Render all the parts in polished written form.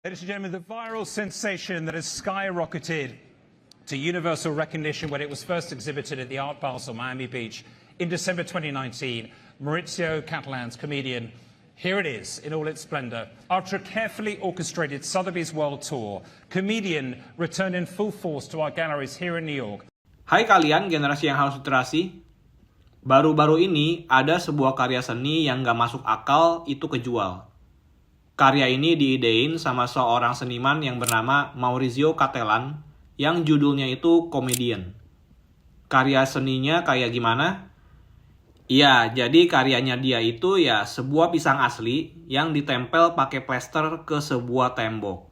Ladies and gentlemen, the viral sensation that has skyrocketed to universal recognition when it was first exhibited at the Art Basel, Miami Beach in December 2019, Maurizio Catalan's Comedian, here it is in all its splendor. After a carefully orchestrated Sotheby's World Tour, Comedian returned in full force to our galleries here in New York. Hai kalian, generasi yang haus literasi. Baru-baru ini ada sebuah karya seni yang gak masuk akal itu kejual. Karya ini diidein sama seorang seniman yang bernama Maurizio Catalan yang judulnya itu Comedian. Karya seninya kayak gimana? Ya, jadi karyanya dia itu ya sebuah pisang asli yang ditempel pakai plester ke sebuah tembok.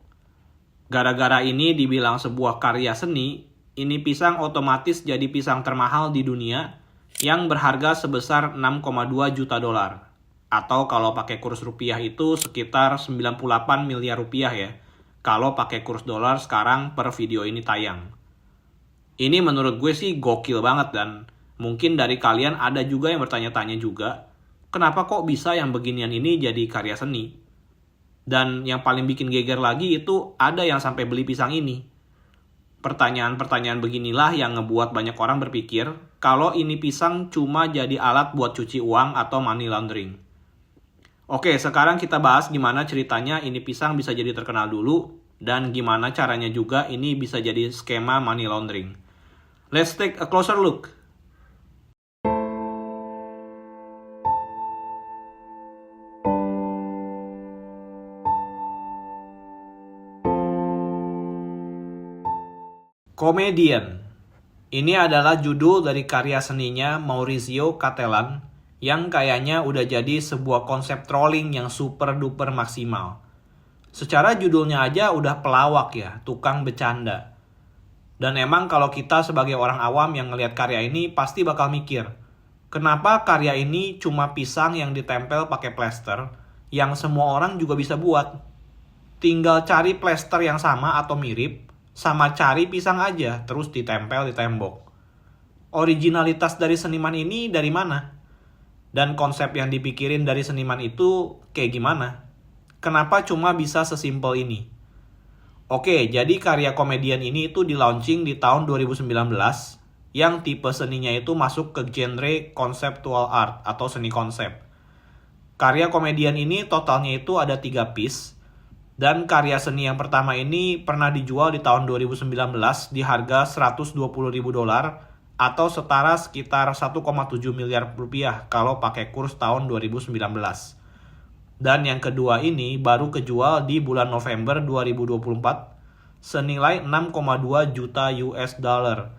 Gara-gara ini dibilang sebuah karya seni, ini pisang otomatis jadi pisang termahal di dunia yang berharga sebesar 6,2 juta dolar. Atau kalau pakai kurs rupiah itu sekitar 98 miliar rupiah ya. Kalau pakai kurs dolar sekarang per video ini tayang. Ini menurut gue sih gokil banget dan mungkin dari kalian ada juga yang bertanya-tanya juga. Kenapa kok bisa yang beginian ini jadi karya seni? Dan yang paling bikin geger lagi itu ada yang sampai beli pisang ini. Pertanyaan-pertanyaan beginilah yang ngebuat banyak orang berpikir kalau ini pisang cuma jadi alat buat cuci uang atau money laundering. Oke, sekarang kita bahas gimana ceritanya ini pisang bisa jadi terkenal dulu dan gimana caranya juga ini bisa jadi skema money laundering. Let's take a closer look. Comedian. Ini adalah judul dari karya seninya Maurizio Catalan yang kayaknya udah jadi sebuah konsep trolling yang super duper maksimal. Secara judulnya aja udah pelawak ya, tukang bercanda. Dan emang kalau kita sebagai orang awam yang ngelihat karya ini pasti bakal mikir, kenapa karya ini cuma pisang yang ditempel pakai plester yang semua orang juga bisa buat? Tinggal cari plester yang sama atau mirip, sama cari pisang aja terus ditempel di tembok. Originalitas dari seniman ini dari mana? Dan konsep yang dipikirin dari seniman itu kayak gimana? Kenapa cuma bisa sesimpel ini? Oke, jadi karya Comedian ini itu di-launching di tahun 2019 yang tipe seninya itu masuk ke genre conceptual art atau seni konsep. Karya Comedian ini totalnya itu ada 3 piece dan karya seni yang pertama ini pernah dijual di tahun 2019 di harga $120.000 atau setara sekitar 1,7 miliar rupiah kalau pakai kurs tahun 2019. Dan yang kedua ini baru kejual di bulan November 2024 senilai 6,2 juta US dollar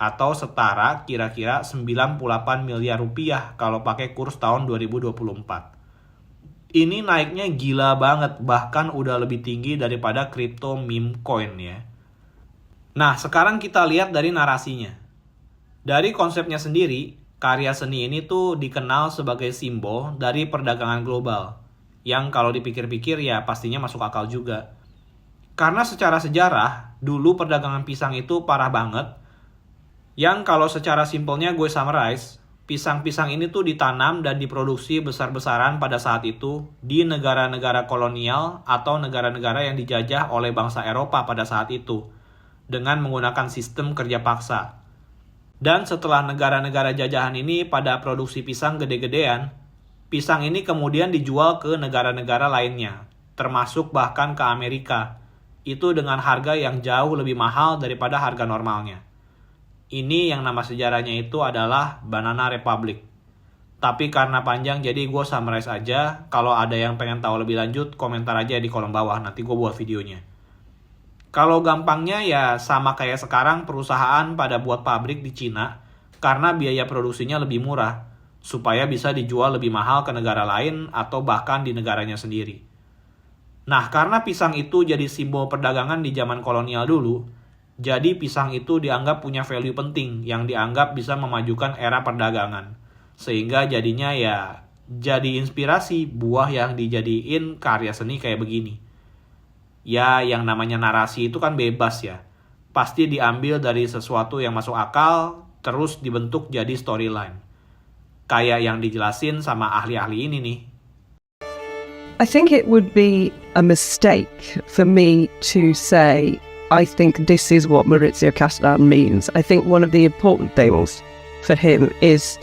atau setara kira-kira 98 miliar rupiah kalau pakai kurs tahun 2024. Ini naiknya gila banget, bahkan udah lebih tinggi daripada crypto meme coin ya. Nah, sekarang kita lihat dari narasinya. Dari konsepnya sendiri, karya seni ini tuh dikenal sebagai simbol dari perdagangan global. Yang kalau dipikir-pikir ya pastinya masuk akal juga. Karena secara sejarah, dulu perdagangan pisang itu parah banget. Yang kalau secara simpelnya gue summarize, pisang-pisang ini tuh ditanam dan diproduksi besar-besaran pada saat itu di negara-negara kolonial atau negara-negara yang dijajah oleh bangsa Eropa pada saat itu. Dengan menggunakan sistem kerja paksa. Dan setelah negara-negara jajahan ini pada produksi pisang gede-gedean, pisang ini kemudian dijual ke negara-negara lainnya, termasuk bahkan ke Amerika. Itu dengan harga yang jauh lebih mahal daripada harga normalnya. Ini yang nama sejarahnya itu adalah Banana Republic. Tapi karena panjang jadi gue summarize aja. Kalau ada yang pengen tahu lebih lanjut, komentar aja di kolom bawah, nanti gue buat videonya. Kalau gampangnya ya sama kayak sekarang perusahaan pada buat pabrik di Cina karena biaya produksinya lebih murah supaya bisa dijual lebih mahal ke negara lain atau bahkan di negaranya sendiri. Nah, karena pisang itu jadi simbol perdagangan di zaman kolonial dulu, jadi pisang itu dianggap punya value penting yang dianggap bisa memajukan era perdagangan. Sehingga jadinya ya jadi inspirasi buah yang dijadiin karya seni kayak begini. Ya, yang namanya narasi itu kan bebas ya. Pasti diambil dari sesuatu yang masuk akal, terus dibentuk jadi storyline. Kayak yang dijelasin sama ahli-ahli ini nih. I think it would be a mistake for me to say, I think this is what Maurizio Catalan means. I think one of the important things for him is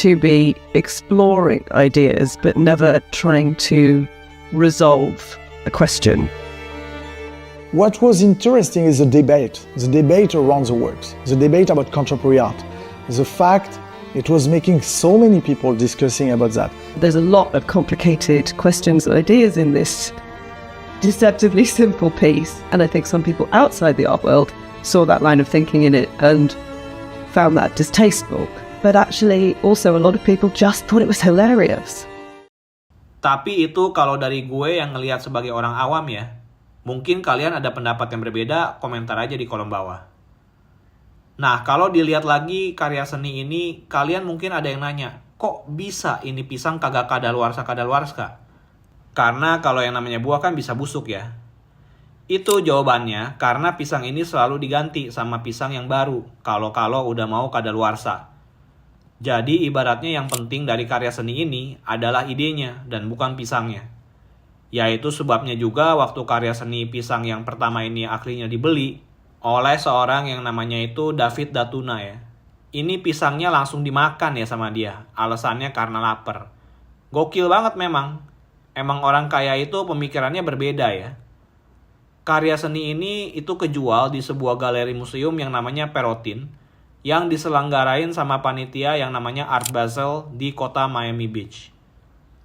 to be exploring ideas, but never trying to resolve a question. What was interesting is the debate around the works, the debate about contemporary art, the fact it was making so many people discussing about that. There's a lot of complicated questions and ideas in this deceptively simple piece, and I think some people outside the art world saw that line of thinking in it and found that distasteful. But actually, also a lot of people just thought it was hilarious. Tapi itu kalau dari gue yang ngelihat sebagai orang awam ya. Mungkin kalian ada pendapat yang berbeda, komentar aja di kolom bawah. Nah, kalau dilihat lagi karya seni ini, kalian mungkin ada yang nanya, kok bisa ini pisang kagak kadaluarsa? Karena kalau yang namanya buah kan bisa busuk ya. Itu jawabannya karena pisang ini selalu diganti sama pisang yang baru kalau udah mau kadaluarsa. Jadi ibaratnya yang penting dari karya seni ini adalah idenya dan bukan pisangnya. Yaitu sebabnya juga waktu karya seni pisang yang pertama ini akhirnya dibeli oleh seorang yang namanya itu David Datuna ya. Ini pisangnya langsung dimakan ya sama dia. Alasannya karena lapar. Gokil banget memang. Emang orang kaya itu pemikirannya berbeda ya. Karya seni ini itu kejual di sebuah galeri museum yang namanya Perotin, yang diselenggarain sama panitia yang namanya Art Basel di kota Miami Beach.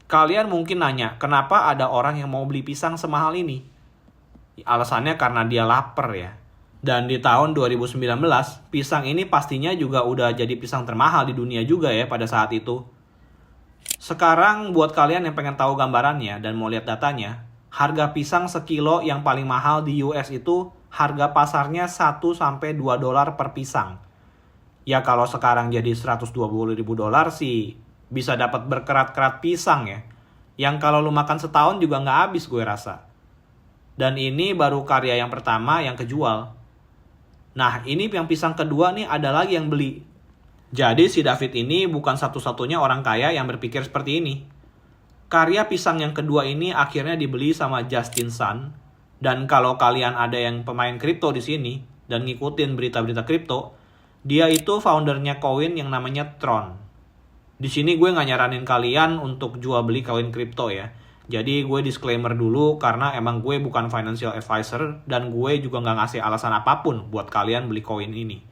Kalian mungkin nanya, kenapa ada orang yang mau beli pisang semahal ini? Alasannya karena dia lapar ya. Dan di tahun 2019, pisang ini pastinya juga udah jadi pisang termahal di dunia juga ya pada saat itu. Sekarang buat kalian yang pengen tahu gambarannya dan mau lihat datanya, harga pisang sekilo yang paling mahal di US itu harga pasarnya 1-2 dolar per pisang. Ya kalau sekarang jadi 120 ribu dolar sih bisa dapat berkerat-kerat pisang ya. Yang kalau lu makan setahun juga nggak habis gue rasa. Dan ini baru karya yang pertama yang kejual. Nah ini yang pisang kedua nih ada lagi yang beli. Jadi si David ini bukan satu-satunya orang kaya yang berpikir seperti ini. Karya pisang yang kedua ini akhirnya dibeli sama Justin Sun. Dan kalau kalian ada yang pemain kripto di sini dan ngikutin berita-berita kripto, dia itu foundernya koin yang namanya Tron. Di sini gue nggak nyaranin kalian untuk jual beli koin kripto ya. Jadi gue disclaimer dulu karena emang gue bukan financial advisor dan gue juga nggak ngasih alasan apapun buat kalian beli koin ini.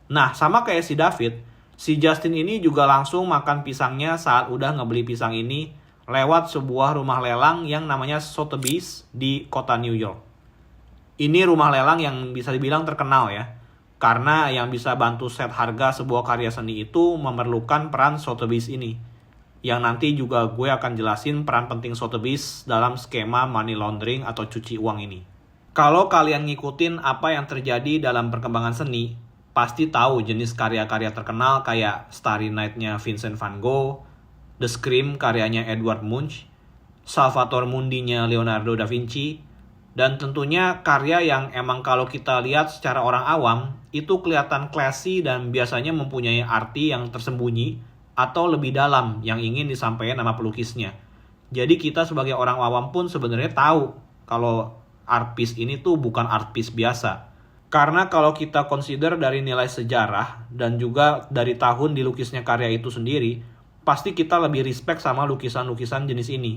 Nah sama kayak si David, si Justin ini juga langsung makan pisangnya saat udah ngebeli pisang ini lewat sebuah rumah lelang yang namanya Sotheby's di kota New York. Ini rumah lelang yang bisa dibilang terkenal ya. Karena yang bisa bantu set harga sebuah karya seni itu memerlukan peran Sotheby's ini. Yang nanti juga gue akan jelasin peran penting Sotheby's dalam skema money laundering atau cuci uang ini. Kalau kalian ngikutin apa yang terjadi dalam perkembangan seni, pasti tahu jenis karya-karya terkenal kayak Starry Night-nya Vincent van Gogh, The Scream karyanya Edward Munch, Salvator Mundi-nya Leonardo da Vinci, dan tentunya karya yang emang kalau kita lihat secara orang awam itu kelihatan classy dan biasanya mempunyai arti yang tersembunyi atau lebih dalam yang ingin disampaikan nama pelukisnya. Jadi kita sebagai orang awam pun sebenarnya tahu kalau art piece ini tuh bukan art piece biasa. Karena kalau kita consider dari nilai sejarah dan juga dari tahun dilukisnya karya itu sendiri, pasti kita lebih respect sama lukisan-lukisan jenis ini.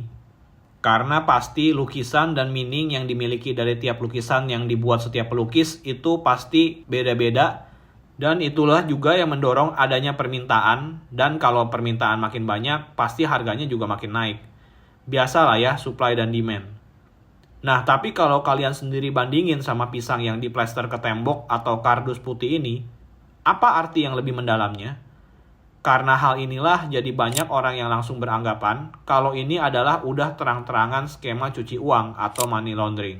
Karena pasti lukisan dan meaning yang dimiliki dari tiap lukisan yang dibuat setiap pelukis itu pasti beda-beda. Dan itulah juga yang mendorong adanya permintaan. Dan kalau permintaan makin banyak, pasti harganya juga makin naik. Biasalah ya, supply dan demand. Nah, tapi kalau kalian sendiri bandingin sama pisang yang diplester ke tembok atau kardus putih ini, apa arti yang lebih mendalamnya? Karena hal inilah jadi banyak orang yang langsung beranggapan kalau ini adalah udah terang-terangan skema cuci uang atau money laundering.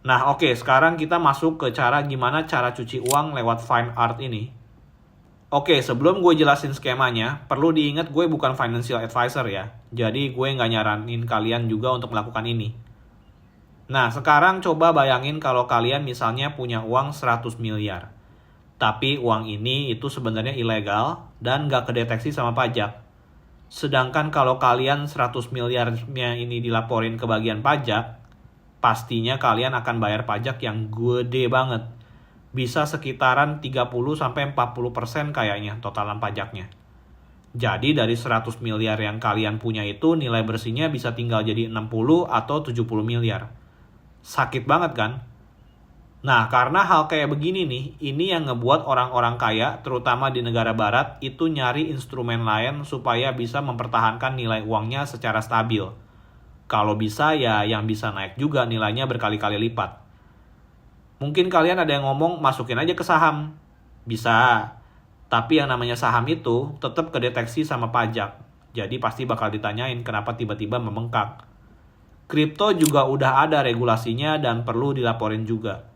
Nah oke, sekarang kita masuk ke gimana cara cuci uang lewat fine art ini. Oke, sebelum gue jelasin skemanya, perlu diingat gue bukan financial advisor ya. Jadi gue nggak nyaranin kalian juga untuk melakukan ini. Nah sekarang coba bayangin kalau kalian misalnya punya uang 100 miliar. Tapi uang ini itu sebenarnya ilegal dan nggak kedeteksi sama pajak. Sedangkan kalau kalian 100 miliarnya ini dilaporin ke bagian pajak, pastinya kalian akan bayar pajak yang gede banget. Bisa sekitaran 30-40% kayaknya totalan pajaknya. Jadi dari 100 miliar yang kalian punya itu nilai bersihnya bisa tinggal jadi 60 atau 70 miliar. Sakit banget kan? Nah, karena hal kayak begini nih, ini yang ngebuat orang-orang kaya, terutama di negara barat, itu nyari instrumen lain supaya bisa mempertahankan nilai uangnya secara stabil. Kalau bisa ya yang bisa naik juga nilainya berkali-kali lipat. Mungkin kalian ada yang ngomong masukin aja ke saham. Bisa. Tapi yang namanya saham itu tetap kedeteksi sama pajak. Jadi pasti bakal ditanyain kenapa tiba-tiba membengkak. Kripto juga udah ada regulasinya dan perlu dilaporin juga.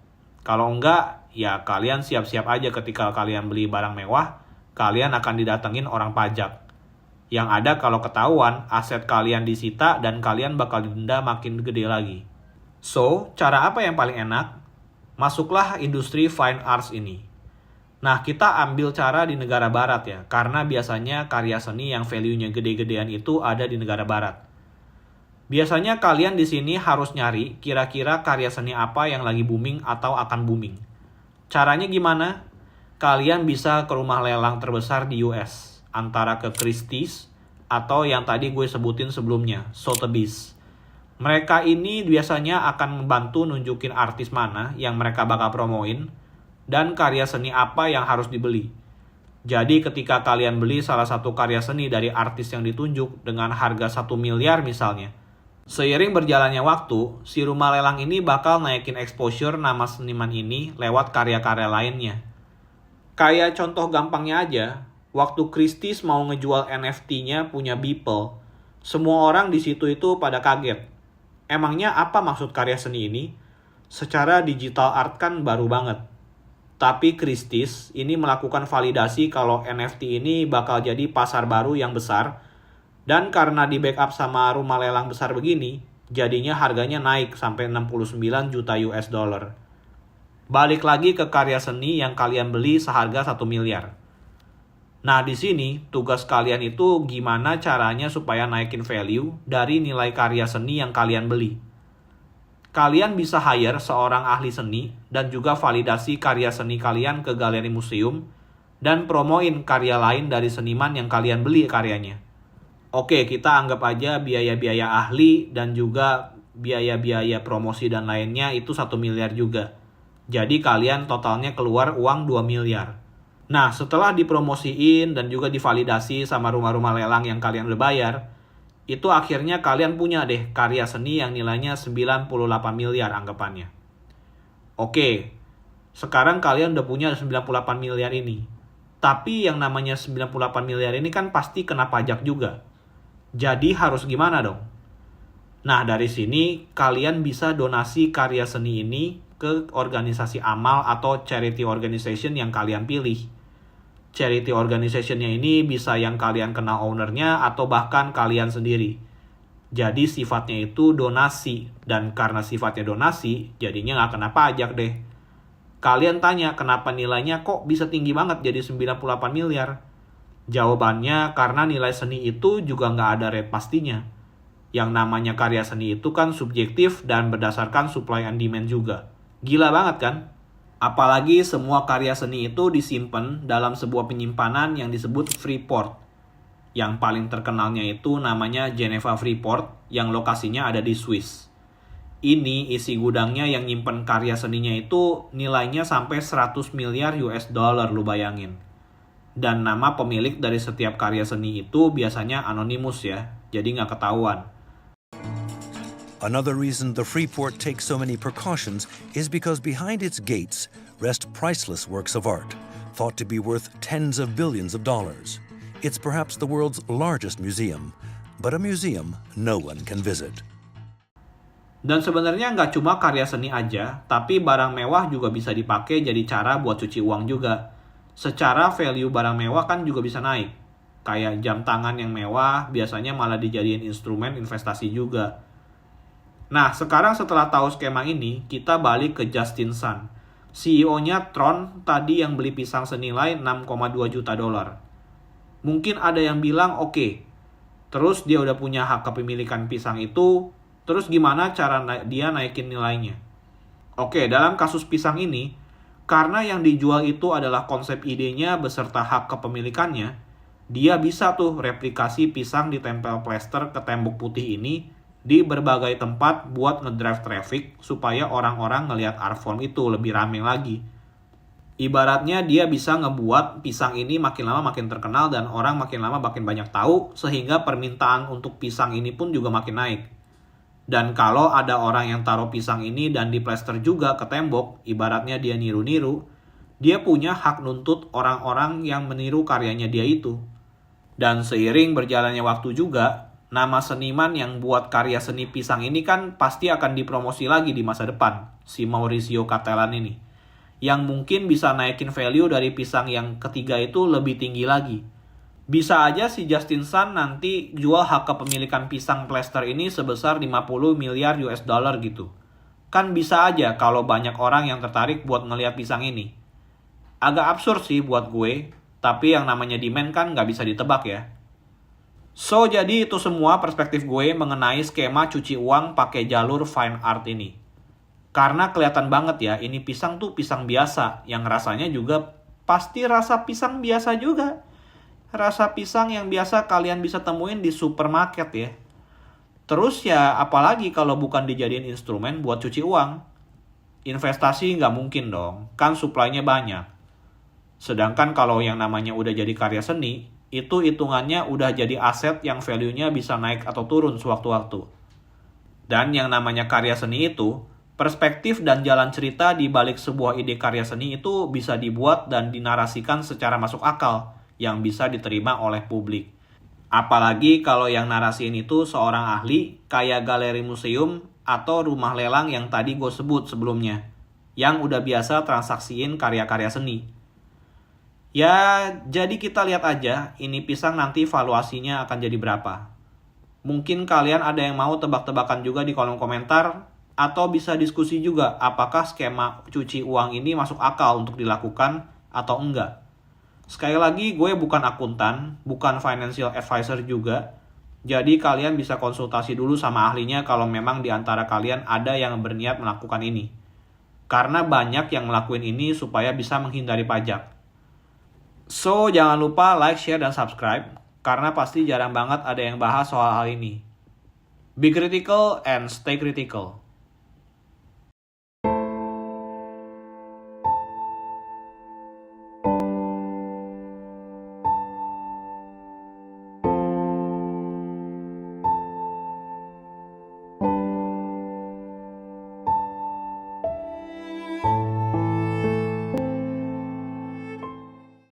Kalau enggak, ya kalian siap-siap aja ketika kalian beli barang mewah, kalian akan didatengin orang pajak. Yang ada kalau ketahuan, aset kalian disita dan kalian bakal didenda makin gede lagi. So, cara apa yang paling enak? Masuklah industri fine arts ini. Nah, kita ambil cara di negara barat ya, karena biasanya karya seni yang value-nya gede-gedean itu ada di negara barat. Biasanya kalian di sini harus nyari kira-kira karya seni apa yang lagi booming atau akan booming. Caranya gimana? Kalian bisa ke rumah lelang terbesar di US, antara ke Christie's atau yang tadi gue sebutin sebelumnya, Sotheby's. Mereka ini biasanya akan membantu nunjukin artis mana yang mereka bakal promoin dan karya seni apa yang harus dibeli. Jadi ketika kalian beli salah satu karya seni dari artis yang ditunjuk dengan harga 1 miliar misalnya, seiring berjalannya waktu, si rumah lelang ini bakal naikin exposure nama seniman ini lewat karya-karya lainnya. Kayak contoh gampangnya aja, waktu Christie's mau ngejual NFT-nya punya Beeple, semua orang di situ itu pada kaget. Emangnya apa maksud karya seni ini? Secara digital art kan baru banget. Tapi Christie's ini melakukan validasi kalau NFT ini bakal jadi pasar baru yang besar. Dan karena di backup sama rumah lelang besar begini, jadinya harganya naik sampai 69 juta US dollar. Balik lagi ke karya seni yang kalian beli seharga 1 miliar. Nah, di sini tugas kalian itu gimana caranya supaya naikin value dari nilai karya seni yang kalian beli. Kalian bisa hire seorang ahli seni dan juga validasi karya seni kalian ke galeri museum dan promoin karya lain dari seniman yang kalian beli karyanya. Oke, kita anggap aja biaya-biaya ahli dan juga biaya-biaya promosi dan lainnya itu 1 miliar juga. Jadi kalian totalnya keluar uang 2 miliar. Nah, setelah dipromosiin dan juga divalidasi sama rumah-rumah lelang yang kalian udah bayar, itu akhirnya kalian punya deh karya seni yang nilainya 98 miliar anggapannya. Oke, sekarang kalian udah punya 98 miliar ini. Tapi yang namanya 98 miliar ini kan pasti kena pajak juga. Jadi harus gimana dong? Nah, dari sini kalian bisa donasi karya seni ini ke organisasi amal atau charity organization yang kalian pilih. Charity organization-nya ini bisa yang kalian kenal ownernya atau bahkan kalian sendiri. Jadi sifatnya itu donasi, dan karena sifatnya donasi, jadinya nggak kena pajak deh. Kalian tanya kenapa nilainya kok bisa tinggi banget jadi 98 miliar? Jawabannya karena nilai seni itu juga nggak ada rate pastinya. Yang namanya karya seni itu kan subjektif dan berdasarkan supply and demand juga. Gila banget kan? Apalagi semua karya seni itu disimpan dalam sebuah penyimpanan yang disebut Freeport. Yang paling terkenalnya itu namanya Geneva Freeport yang lokasinya ada di Swiss. Ini isi gudangnya yang nyimpen karya seninya itu nilainya sampai 100 miliar US dollar, lu bayangin. Dan nama pemilik dari setiap karya seni itu biasanya anonimus ya, jadi nggak ketahuan. Another reason the Freeport takes so many precautions is because behind its gates rest priceless works of art, thought to be worth tens of billions of dollars. It's perhaps the world's largest museum, but a museum no one can visit. Dan sebenarnya nggak cuma karya seni aja, tapi barang mewah juga bisa dipakai jadi cara buat cuci uang juga. Secara value barang mewah kan juga bisa naik. Kayak jam tangan yang mewah biasanya malah dijadiin instrumen investasi juga. Nah, sekarang setelah tahu skema ini, kita balik ke Justin Sun. CEO-nya Tron tadi yang beli pisang senilai 6,2 juta dolar. Mungkin ada yang bilang, oke, Terus dia udah punya hak kepemilikan pisang itu, terus gimana cara dia naikin nilainya? Oke, dalam kasus pisang ini, karena yang dijual itu adalah konsep idenya beserta hak kepemilikannya, dia bisa tuh replikasi pisang ditempel plester ke tembok putih ini di berbagai tempat buat ngedrive traffic supaya orang-orang ngelihat art form itu lebih rame lagi. Ibaratnya dia bisa ngebuat pisang ini makin lama makin terkenal dan orang makin lama makin banyak tahu sehingga permintaan untuk pisang ini pun juga makin naik. Dan kalau ada orang yang taruh pisang ini dan diplester juga ke tembok, ibaratnya dia niru-niru, dia punya hak nuntut orang-orang yang meniru karyanya dia itu. Dan seiring berjalannya waktu juga, nama seniman yang buat karya seni pisang ini kan pasti akan dipromosi lagi di masa depan, si Maurizio Cattelan ini. Yang mungkin bisa naikin value dari pisang yang ketiga itu lebih tinggi lagi. Bisa aja si Justin Sun nanti jual hak kepemilikan pisang plester ini sebesar 50 miliar US dollar gitu. Kan bisa aja kalau banyak orang yang tertarik buat ngeliat pisang ini. Agak absurd sih buat gue, tapi yang namanya demand kan nggak bisa ditebak ya. So, jadi itu semua perspektif gue mengenai skema cuci uang pakai jalur fine art ini. Karena kelihatan banget ya, ini pisang tuh pisang biasa, yang rasanya juga pasti rasa pisang biasa juga. Rasa pisang yang biasa kalian bisa temuin di supermarket ya. Terus ya, apalagi kalau bukan dijadiin instrumen buat cuci uang. Investasi nggak mungkin dong, kan supply-nya banyak. Sedangkan kalau yang namanya udah jadi karya seni, itu hitungannya udah jadi aset yang value-nya bisa naik atau turun sewaktu-waktu. Dan yang namanya karya seni itu, perspektif dan jalan cerita di balik sebuah ide karya seni itu bisa dibuat dan dinarasikan secara masuk akal, yang bisa diterima oleh publik. Apalagi kalau yang narasiin itu seorang ahli, kayak galeri museum atau rumah lelang yang tadi gue sebut sebelumnya, yang udah biasa transaksiin karya-karya seni. Ya, jadi kita lihat aja ini pisang nanti valuasinya akan jadi berapa. Mungkin kalian ada yang mau tebak-tebakan juga di kolom komentar, atau bisa diskusi juga apakah skema cuci uang ini masuk akal untuk dilakukan atau enggak. Sekali lagi, gue bukan akuntan, bukan financial advisor juga, jadi kalian bisa konsultasi dulu sama ahlinya kalau memang di antara kalian ada yang berniat melakukan ini. Karena banyak yang ngelakuin ini supaya bisa menghindari pajak. So, jangan lupa like, share, dan subscribe, karena pasti jarang banget ada yang bahas soal hal ini. Be critical and stay critical.